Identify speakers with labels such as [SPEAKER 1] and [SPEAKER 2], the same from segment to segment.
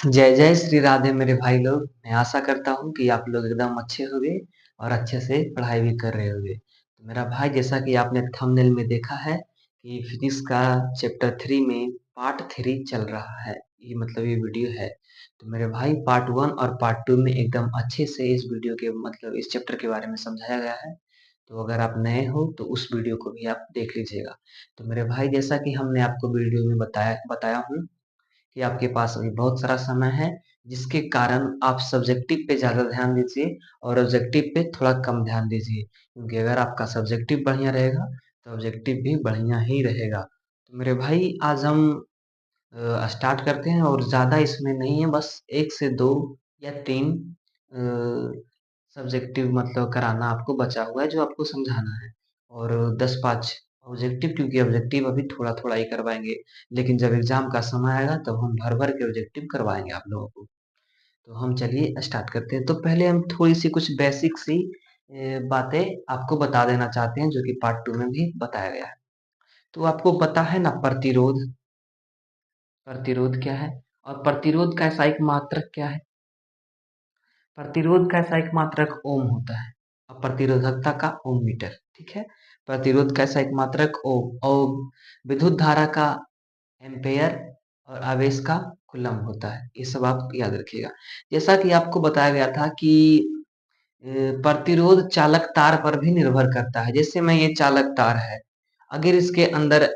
[SPEAKER 1] जय जय श्री राधे मेरे भाई लोग। मैं आशा करता हूँ कि आप लोग एकदम अच्छे होंगे और अच्छे से पढ़ाई भी कर रहे होंगे। तो मेरा भाई, जैसा कि आपने थंबनेल में देखा है कि फिजिक्स का चैप्टर 3 में पार्ट 3 चल रहा है। ये मतलब ये वीडियो है। तो मेरे भाई, पार्ट 1 और पार्ट 2 में एकदम अच्छे से इस वीडियो के मतलब इस चैप्टर के बारे में समझाया गया है। तो अगर आप नए हो तो उस वीडियो को भी आप देख लीजिएगा। तो मेरे भाई, जैसा कि हमने आपको वीडियो में बताया बताया हूँ कि आपके पास अभी बहुत सारा समय है, जिसके कारण आप सब्जेक्टिव पे ज़्यादा ध्यान दीजिए और ऑब्जेक्टिव पे थोड़ा कम ध्यान दीजिए, क्योंकि अगर आपका सब्जेक्टिव बढ़िया रहेगा तो ऑब्जेक्टिव भी बढ़िया ही रहेगा। तो मेरे भाई, आज हम स्टार्ट करते हैं और ज़्यादा इसमें नहीं है, बस 1 से 2 या 3 सब्जेक्टिव मतलब कराना आपको बचा हुआ है जो आपको समझाना है, और 10-5 ऑब्जेक्टिव, क्योंकि ऑब्जेक्टिव अभी थोड़ा-थोड़ा ही करवाएँगे, लेकिन जब एग्ज़ाम का समय आएगा तब हम भर-भर के ऑब्जेक्टिव करवाएँगे आप लोगों को। तो हम चलिए स्टार्ट करते हैं। तो पहले हम थोड़ी-सी कुछ बेसिक सी बातें आपको बता देना चाहते हैं जो कि पार्ट 2 में भी बताया गया है। तो आपको पता है ना, प्रतिरोध? प्रतिरोध क्या है? और प्रतिरोध का ऐसा एक मात्रक क्या है? प्रतिरोध का ऐसा एक मात्रक ओम होता है और प्रतिरोधकता का ओम मीटर। ठीक है। प्रतिरोध का ऐसा एक मात्रक ओम और विद्युत धारा का एम्पेयर और आवेश का कूलम होता है। ये सब आप याद रखिएगा। जैसा कि आपको बताया गया था कि प्रतिरोध चालक तार पर भी निर्भर करता है। जैसे में ये चालक तार है, अगर इसके अंदर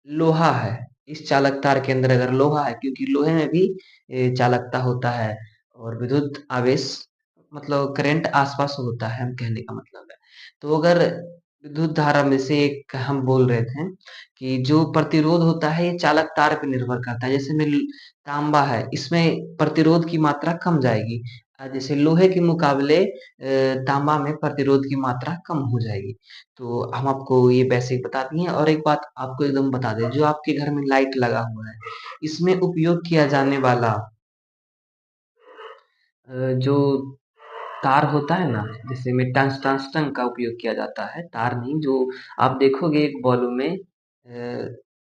[SPEAKER 1] लोहा है, इस चालक तार के अंदर अगर लोहा है, क्योंकि लोहे में भी चालकता होता है और विद्युत आवेश मतलब करंट आसपास होता है, हम कहने का मतलब है। तो अगर विद्युत धारा में से एक हम बोल रहे थे कि जो प्रतिरोध होता है ये चालक तार पे निर्भर करता है। जैसे में तांबा है, इसमें प्रतिरोध की मात्रा कम जाएगी। जैसे लोहे के मुकाबले तांबा में प्रतिरोध की मात्रा कम हो जाएगी। तो हम आपको ये बेसिक बता दिए, और एक बात आपको एकदम बता दें, जो आपके घर में लाइट लगा हुआ है, इसमें उपयोग किया जाने वाला जो तार होता है ना, जैसे में टंगस्टन का उपयोग किया जाता है, तार नहीं। जो आप देखोगे एक बल्ब में,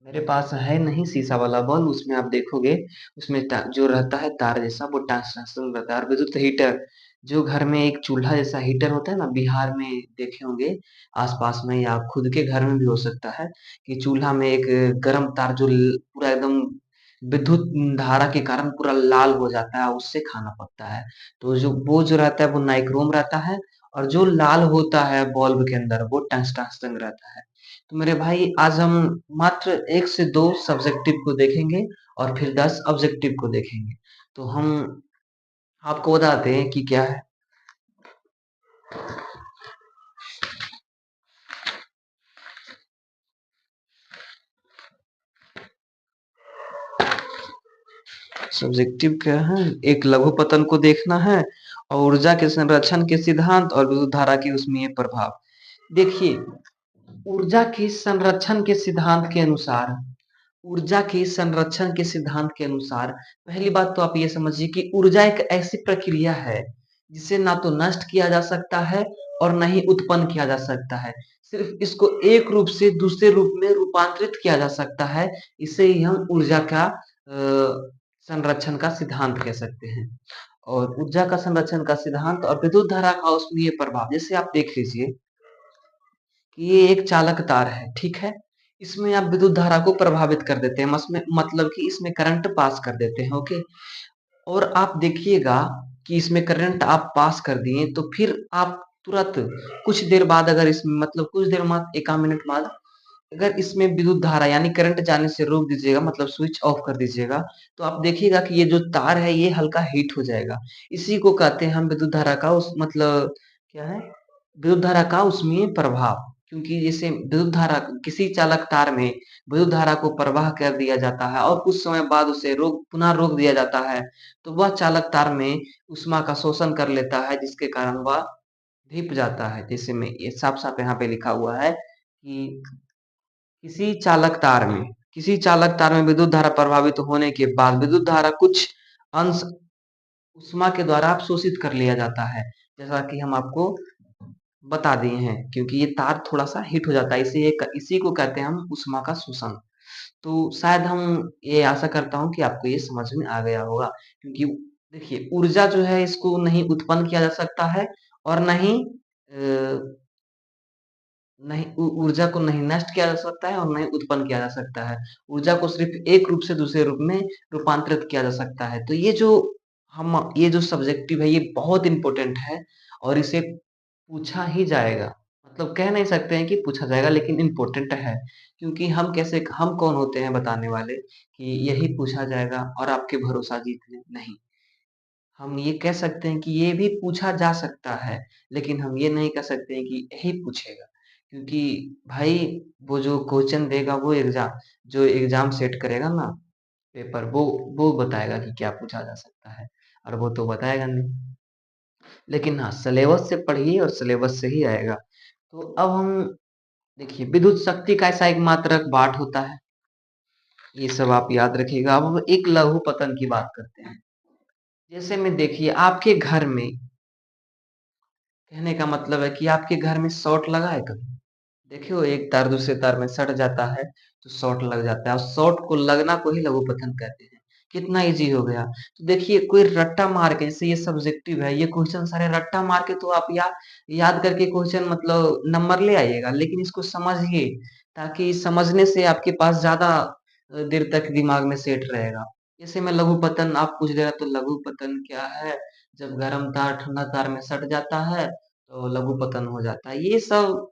[SPEAKER 1] मेरे पास है नहीं शीशा वाला बल्ब, उसमें आप देखोगे उसमें जो रहता है तार जैसा, वो टंगस्टन रहता है। और विद्युत हीटर, जो घर में एक चूल्हा जैसा हीटर होता है ना, बिहार में देखे होंगे, आसपास में या खुद के घर में भी हो सकता है कि चूल्हा में एक गर्म तार जो पूरा एकदम विद्युत धारा के कारण पूरा लाल हो जाता है, उससे खाना पकता है। तो जो वो जो रहता है वो नाइक्रोम रहता है, और जो लाल होता है बल्ब के अंदर वो टंगस्टन रहता है। तो मेरे भाई, आज हम मात्र 1 से 2 सब्जेक्टिव को देखेंगे और फिर 10 ऑब्जेक्टिव को देखेंगे। तो हम आपको बताते हैं कि क्या है। सब्जेक्टिव क्या है? एक लघुपतन को देखना है और ऊर्जा के संरक्षण के सिद्धांत और विद्युत धारा की उसमें प्रभाव। देखिए, ऊर्जा के संरक्षण के सिद्धांत के अनुसार ऊर्जा के संरक्षण के सिद्धांत के अनुसार पहली बात तो आप ये समझिए कि ऊर्जा एक ऐसी प्रक्रिया है जिसे ना तो नष्ट किया जा सकता है और ना ही उत्पन्न किया जा सकता है। सिर्फ इसको एक रूप से दूसरे रूप में रूपांतरित किया जा सकता है। इसे ही हम ऊर्जा का संरक्षण का सिद्धांत कह सकते हैं। और ऊर्जा का संरक्षण का सिद्धांत और विद्युत धारा का उसमें ये प्रभाव, जैसे आप देख लीजिए कि ये एक चालक तार है, ठीक है? इसमें आप विद्युत धारा को प्रभावित कर देते हैं, मसमें मतलब कि इसमें करंट पास कर देते हैं, ओके? और आप देखिएगा कि इसमें करंट आप पास कर दिए, तो फिर आप तुरंत कुछ देर बाद, अगर इसमें मतलब कुछ देर बाद, 1 आध मिनट बाद, अगर इसमें विद्युत धारा यानी करंट जाने से रोक दीजिएगा, मतलब स्विच ऑफ कर दीजिएगा, तो आप देखिएगा कि ये जो तार है ये हल्का हीट हो जाएगा। इसी को कहते हैं हम विद्युत धारा का उस मतलब क्या है? विद्युत धारा का उसमें प्रभाव। क्योंकि जैसे विद्युत धारा किसी चालक तार में विद्युत धारा को प्रवाह कर दिया जाता है और कुछ समय बाद उसे पुनः रोक दिया जाता है, तो वह चालक तार में ऊष्मा का शोषण कर लेता है, जिसके कारण वह धिप जाता है। जैसे में ये साफ-साफ यहाँ पे लिखा हुआ है कि किसी चालक तार में विद्युत धारा प्रभावित होने के बाद विद्युत धारा कुछ अंश ऊष्मा के द्वारा अवशोषित कर लिया जाता है। जैसा कि हम आपको बता दिए हैं, क्योंकि ये तार थोड़ा-सा हीट हो जाता है, इसी को कहते हैं हम ऊष्मा का शोषण। तो शायद हम ये आशा करता हूँ कि आपको ये समझ में आ गया होगा क्योंकि देखिए ऊर्जा जो है इसको नहीं उत्पन्न किया जा सकता है और ना ही नहीं ऊर्जा को नहीं नष्ट किया जा सकता है और नहीं उत्पन्न किया जा सकता है। ऊर्जा को सिर्फ़ एक रूप से दूसरे रूप में रूपांतरित किया जा सकता है। तो ये जो सब्जेक्टिव है ये बहुत इम्पोर्टेंट है और इसे पूछा ही जाएगा। मतलब कह नहीं सकते हैं कि पूछा जाएगा लेकिन इम्पोर्टेंट है। क्योंकि हम कौन होते हैं बताने वाले कि यही पूछा जाएगा और आपके भरोसा जीत लें? नहीं। हम ये कह सकते हैं कि ये भी पूछा जा सकता है, लेकिन हम ये नहीं कह सकते हैं कि यही पूछेगा। क्योंकि भाई वो जो क्वेश्चन देगा जो एग्ज़ाम सेट करेगा ना पेपर वो बताएगा कि क्या पूछा जा सकता है और वो तो बताएगा नहीं। लेकिन हाँ, सिलेबस से पढ़िए और सिलेबस से ही आएगा। तो अब हम देखिए विद्युत शक्ति का ऐसा एक मात्रक वाट होता है। ये सब आप याद रखिएगा। अब हम एक लघुपतन की बात करते हैं। जैसे में देखिए आपके घर में कहने का मतलब है कि आपके घर में शॉर्ट लगा है कभी? देखिए वो एक तार दूसरे तार में सट जाता है तो शॉर्ट लग जाता है और शॉर्ट को लगना को ही लघुपतन कहते हैं। कितना इजी हो गया। तो देखिए कोई रट्टा मार के जैसे ये सब्जेक्टिव है ये क्वेश्चन सारे रट्टा मार के तो आप याद करके क्वेश्चन मतलब नंबर ले आइएगा लेकिन इसको समझिए ताकि समझने से आपके पास ज्यादा देर तक दिमाग में सेट रहेगा। जैसे मैं लघुपतन आप पूछ रहे तो लघुपतन क्या है? जब गर्म तार ठंडा तार में सट जाता है तो लघुपतन हो जाता है। ये सब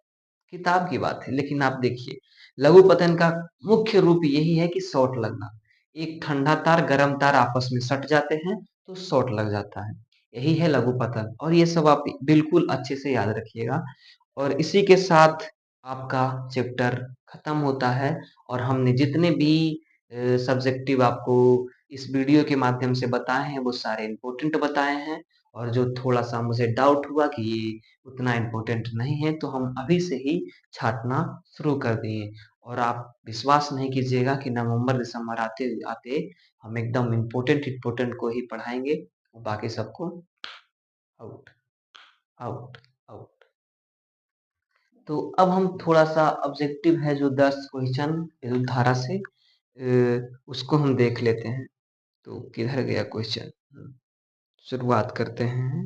[SPEAKER 1] किताब की बात है लेकिन आप देखिए लघुपतन का मुख्य रूप यही है कि शॉर्ट लगना। एक ठंडा तार गर्म तार आपस में सट जाते हैं तो शॉर्ट लग जाता है। यही है लघुपतन और ये सब आप बिल्कुल अच्छे से याद रखिएगा और इसी के साथ आपका चैप्टर खत्म होता है और हमने जितने भी सब्जेक्टिव आपको इस वीडियो के माध्यम से बताए हैं वो सारे इम्पोर्टेंट बताए हैं और जो थोड़ा-सा मुझे डाउट हुआ कि ये उतना इम्पोर्टेंट नहीं है तो हम अभी से ही छाँटना शुरू कर दिए और आप विश्वास नहीं कीजिएगा कि नवंबर-दिसंबर आते-आते हम एकदम इम्पोर्टेंट को ही पढ़ाएँगे और बाकी सबको आउट, आउट, आउट। तो अब हम थोड़ा-सा ऑब्जेक्टिव है जो 10 क्वेश्चन विद्युत धारा से उसको हम देख लेते हैं। तो किधर गया क्वेश्चन? शुरुआत करते हैं।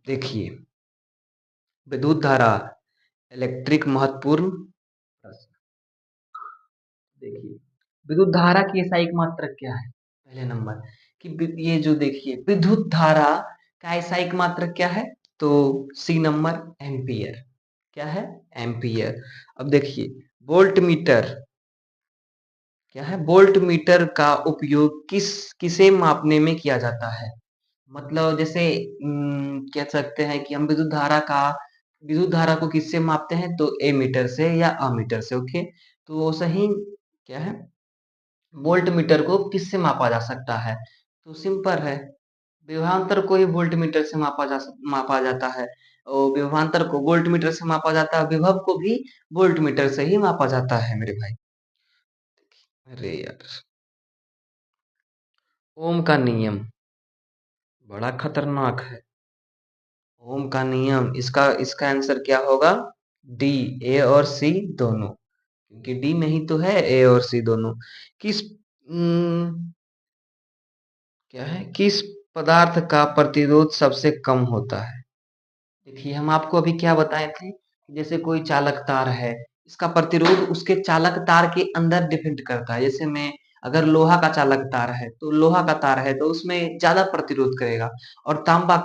[SPEAKER 1] देखिए विद्युत धारा इलेक्ट्रिक महत्वपूर्ण प्रश्न। देखिए विद्युत धारा की ऐसा एक मात्रक क्या है? पहले नंबर कि ये जो देखिए विद्युत धारा का ऐसा एक मात्रक क्या है? तो सी नंबर एम्पियर। क्या है? एम्पियर। अब देखिए वोल्ट मीटर क्या है? वोल्ट मीटर का उपयोग किसे मापने में किया जाता है? मतलब जैसे कह सकते हैं कि हम विद्युत धारा को किससे मापते हैं? तो एमीटर से या अमीटर से, ओके। तो सही क्या है? वोल्ट मीटर को किससे मापा जा सकता है? तो सिंपल है, विभवांतर को ही वोल्ट मीटर से मापा जाता है और विभवांतर को वोल्ट मीटर से मापा जाता है, विभव को भी वोल्ट मीटर से ही मापा जाता है मेरे भाई। अरे यार! ओम का नियम बड़ा खतरनाक है। ओम का नियम इसका आंसर क्या होगा? डी, ए और सी दोनों। क्योंकि डी में ही तो है ए और सी दोनों। किस क्या है? किस पदार्थ का प्रतिरोध सबसे कम होता है? देखिए हम आपको अभी क्या बताए थे कि जैसे कोई चालक तार है इसका प्रतिरोध उसके चालक तार के अंदर डिपेंड करता है। जैसे मैं अगर लोहा का चालक तार है तो लोहा का तार है तो उसमें ज्यादा प्रतिरोध करेगा और तांबा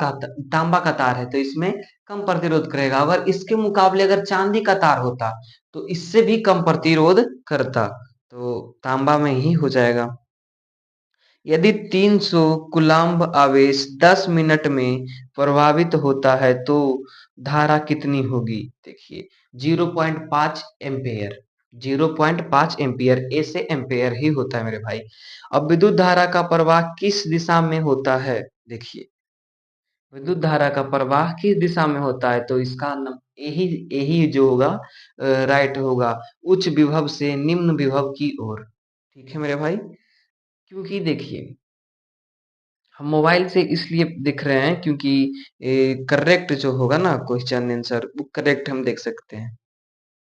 [SPEAKER 1] का तार है तो इसमें कम प्रतिरोध करेगा। अगर इसके मुकाबले अगर चांदी का तार होता तो इससे भी कम प्रतिरोध करता तो तांबा में ही हो जाएगा। यदि 300 कूलम्ब आवेश 10 मिनट में प्रभावित होता है तो धारा कितनी होगी? देखिए 0.5 एम्पेयर 0.5 एम्पियर ऐसे एम्पेयर ही होता है मेरे भाई। अब विद्युत धारा का प्रवाह किस दिशा में होता है? देखिए विद्युत धारा का प्रवाह किस दिशा में होता है तो इसका यही यही जो होगा राइट होगा उच्च विभव से निम्न विभव की ओर। ठीक है मेरे भाई। क्योंकि देखिए हम मोबाइल से इसलिए दिख रहे हैं क्योंकि करेक्ट जो होगा ना क्वेश्चन आंसर वो करेक्ट हम देख सकते हैं।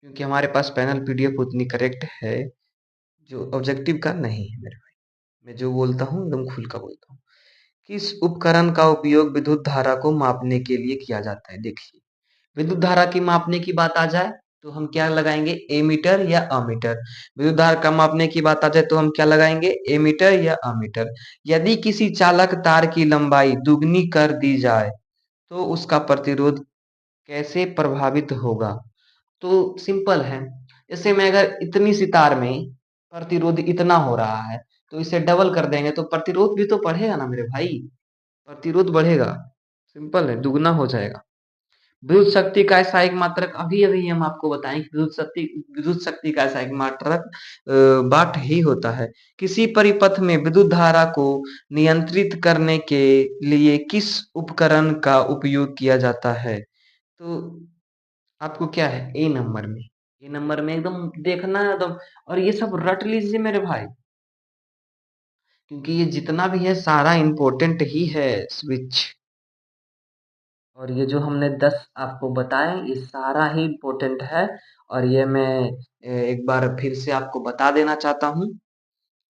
[SPEAKER 1] क्योंकि हमारे पास पैनल पीडीएफ उतनी करेक्ट है जो ऑब्जेक्टिव का नहीं है मेरे भाई। मैं जो बोलता हूँ एकदम खुल का बोलता हूँ। किस उपकरण का उपयोग विद्युत धारा को मापने के लिए किया जाता है? देखिए, विद्युत धारा की मापने की बात आ जाए तो हम क्या लगाएंगे? एमीटर या अमीटर। विद्युत धारा का मापने की बात आ जाए तो हम क्या लगाएंगे? एमीटर या अमीटर। यदि किसी चालक तार की लंबाई दुगनी कर दी जाए तो उसका प्रतिरोध कैसे प्रभावित होगा? तो सिंपल है। जैसे मैं अगर इतनी सी तार में प्रतिरोध इतना हो रहा है तो इसे डबल कर देंगे तो प्रतिरोध भी तो बढ़ेगा ना मेरे भाई। प्रतिरोध बढ़ेगा, सिंपल है, दुगना हो जाएगा। विद्युत शक्ति का ऐसा एक मात्रक, अभी अभी हम आपको बताएं कि विद्युत शक्ति का ऐसा एक मात्रक वाट ही होता है। किसी परिपथ में विद्युत धारा को नियंत्रित करने के लिए किस उपकरण का उपयोग किया जाता है? तो आपको क्या है, ए नंबर में, ए नंबर में एकदम देखना है एकदम। और ये सब रट लीजिए मेरे भाई, क्योंकि ये जितना भी है सारा इंपॉर्टेंट ही है स्विच। और ये जो हमने 10 आपको बताए ये सारा ही इम्पोर्टेंट है। और ये मैं एक बार फिर से आपको बता देना चाहता हूँ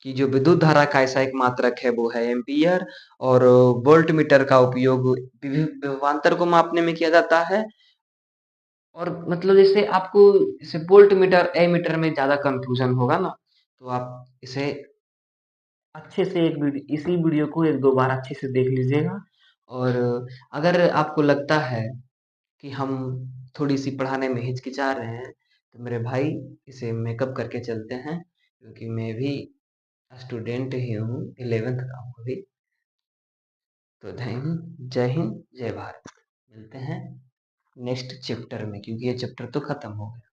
[SPEAKER 1] कि जो विद्युत धारा का ऐसा एक मात्रक है वो है एम्पियर। और वोल्ट मीटर का उपयोग विभवांतर को मापने में किया जाता है। और मतलब जैसे आपको जैसे वोल्ट मीटर ए मीटर में ज़्यादा कंफ्यूजन होगा ना, तो आप इसे अच्छे से एक वीडियो, इसी वीडियो को एक दो बार अच्छे से देख लीजिएगा। और अगर आपको लगता है कि हम थोड़ी-सी पढ़ाने में हिचकिचा रहे हैं, तो मेरे भाई इसे मेकअप करके चलते हैं, क्योंकि मैं भी स्टूडेंट ही हूँ, 11th का हूँ अभी। तो जय हिंद, जय भारत। मिलते हैं नेक्स्ट चैप्टर में, क्योंकि ये चैप्टर तो खत्म हो गया।